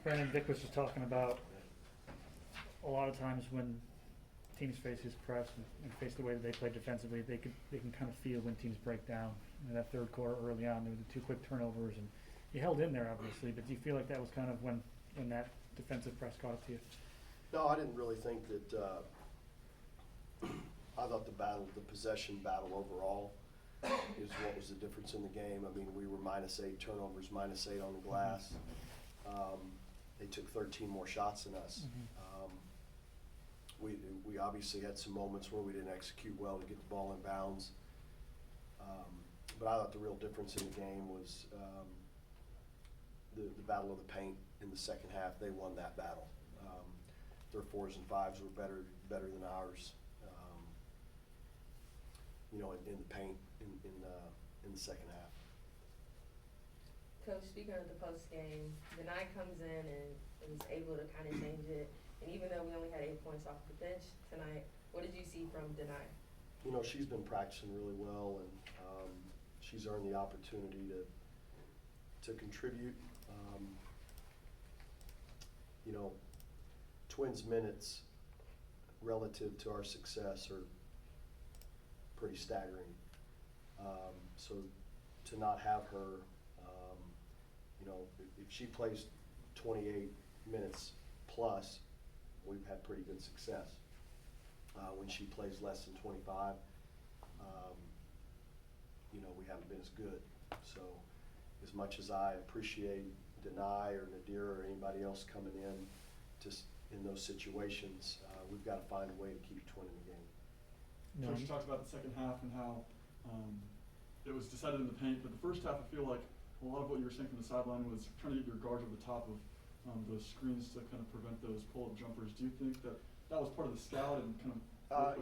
Brandon, Vic was just talking about a lot of times when teams face his press and face the way that they play defensively, they can kind of feel when teams break down. In that third quarter early on, there were the two quick turnovers, and you held in there obviously. But do you feel like that was kind of when that defensive press caught up to you? No, I didn't really think that. I thought the possession battle overall is what was the difference in the game. I mean, we were -8 turnovers, -8 on the glass. They took 13 more shots than us. We obviously had some moments where we didn't execute well to get the ball in bounds. But I thought the real difference in the game was the battle of the paint in the second half. They won that battle. Their 4s and 5s were better than ours. In the paint in the second half. Coach, speaking of the post game, Denai comes in and was able to kind of change it. And even though we only had 8 points off the bench tonight, what did you see from Denai? She's been practicing really well, and she's earned the opportunity to contribute. Twins minutes relative to our success are pretty staggering. So to not have her, if she plays 28 minutes plus, we've had pretty good success. When she plays less than 25, we haven't been as good. So as much as I appreciate Denai or Nadir or anybody else coming in in those situations, we've got to find a way to keep Twin in the game. Coach, you talked about the second half and how it was decided in the paint, but the first half I feel like a lot of what you were saying from the sideline was trying to get your guards over the top of those screens to kind of prevent those pull-up jumpers. Do you think that was part of the scout and kind of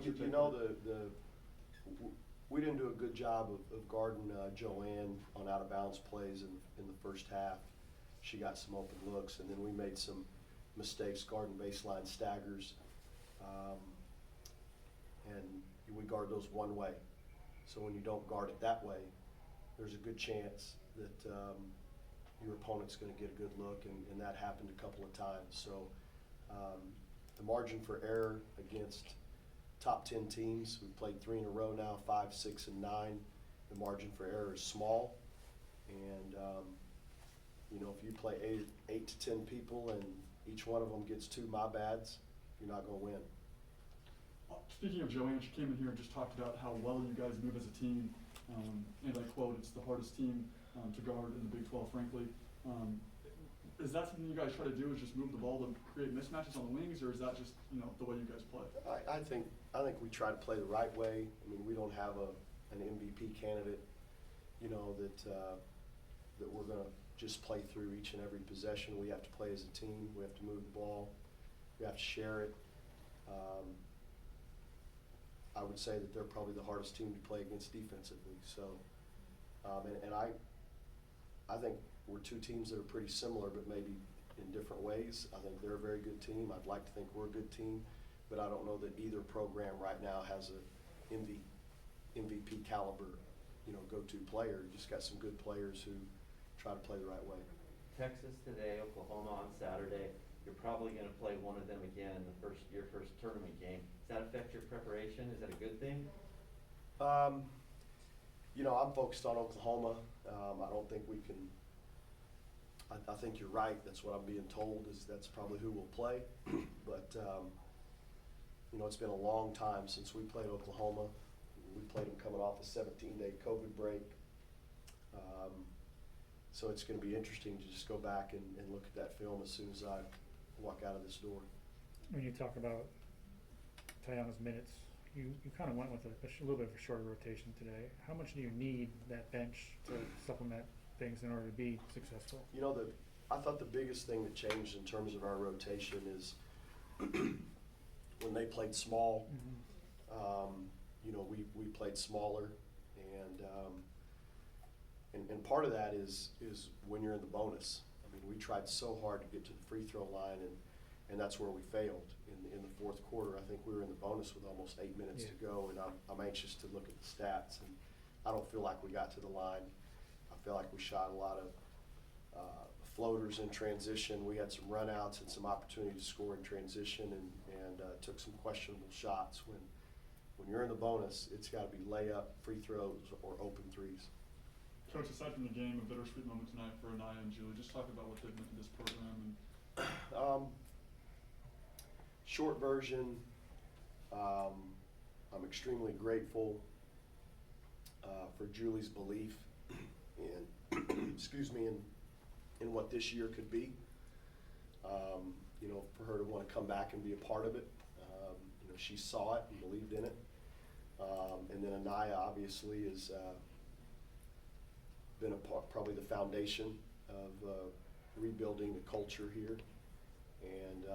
we didn't do a good job of guarding Joanne on out-of-bounds plays in the first half. She got some open looks, and then we made some mistakes guarding baseline staggers. And we guard those one way. So when you don't guard it that way, there's a good chance that your opponent's going to get a good look, and that happened a couple of times. So the margin for error against top 10 teams, we've played 3 in a row now, 5, 6, and 9. The margin for error is small, and if you play 8 to 10 people and each one of them gets 2 my bads, you're not going to win. Speaking of Joanne, she came in here and just talked about how well you guys move as a team, and I quote, "It's the hardest team to guard in the Big 12, frankly." Is that something you guys try to do, is just move the ball to create mismatches on the wings, or is that just the way you guys play? I think we try to play the right way. I mean, we don't have an MVP candidate, that we're going to just play through each and every possession. We have to play as a team. We have to move the ball. We have to share it. I would say that they're probably the hardest team to play against defensively. So, and I think we're 2 teams that are pretty similar, but maybe in different ways. I think they're a very good team. I'd like to think we're a good team, but I don't know that either program right now has a MVP caliber, go-to player. You just got some good players who try to play the right way. Texas today, Oklahoma on Saturday. You're probably going to play one of them again in your first tournament game. Does that affect your preparation? Is that a good thing? I'm focused on Oklahoma. I don't think we can. I think you're right. That's what I'm being told, is that's probably who we'll play. But it's been a long time since we played Oklahoma. We played them coming off a 17-day COVID break. So it's going to be interesting to just go back and look at that film as soon as I walk out of this door. When you talk about Tayana's minutes, you kind of went with a little bit of a shorter rotation today. How much do you need that bench to supplement things in order to be successful? I thought the biggest thing that changed in terms of our rotation is when they played small, we played smaller, and part of that is when you're in the bonus. I mean, we tried so hard to get to the free throw line, and that's where we failed in the fourth quarter. I think we were in the bonus with almost 8 minutes to go, and I'm anxious to look at the stats, and I don't feel like we got to the line. I feel like we shot a lot of floaters in transition. We had some runouts and some opportunity to score in transition, and took some questionable shots. When you're in the bonus, it's got to be layup, free throws, or open threes. Coach, aside from the game, a bittersweet moment tonight for Anaya and Julie. Just talk about what they've meant to this program. And Short version, I'm extremely grateful for Julie's belief in, excuse me, in what this year could be. You know, for her to want to come back and be a part of it. You know, she saw it and believed in it. And then Anaya obviously has been a part, probably the foundation of rebuilding the culture here. And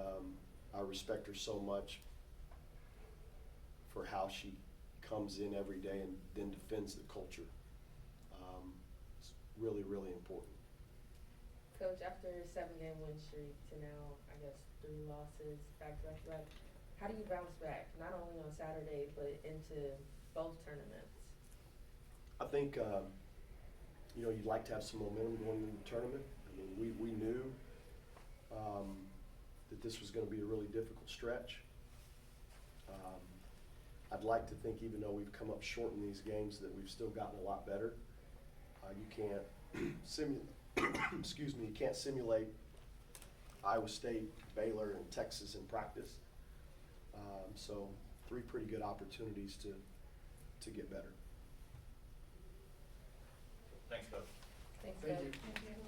I respect her so much for how she comes in every day and then defends the culture. It's really, really important. Coach, after a 7-game win streak to now, I guess, 3 losses back to back, how do you bounce back, not only on Saturday, but into both tournaments? I think, you know, you'd like to have some momentum going into the tournament. I mean, we knew that this was going to be a really difficult stretch. I'd like to think, even though we've come up short in these games, that we've still gotten a lot better. You can't excuse me, you can't simulate Iowa State, Baylor, and Texas in practice. So 3 pretty good opportunities to get better. Thanks, Coach. Thanks, Thank Coach. you. Thank you.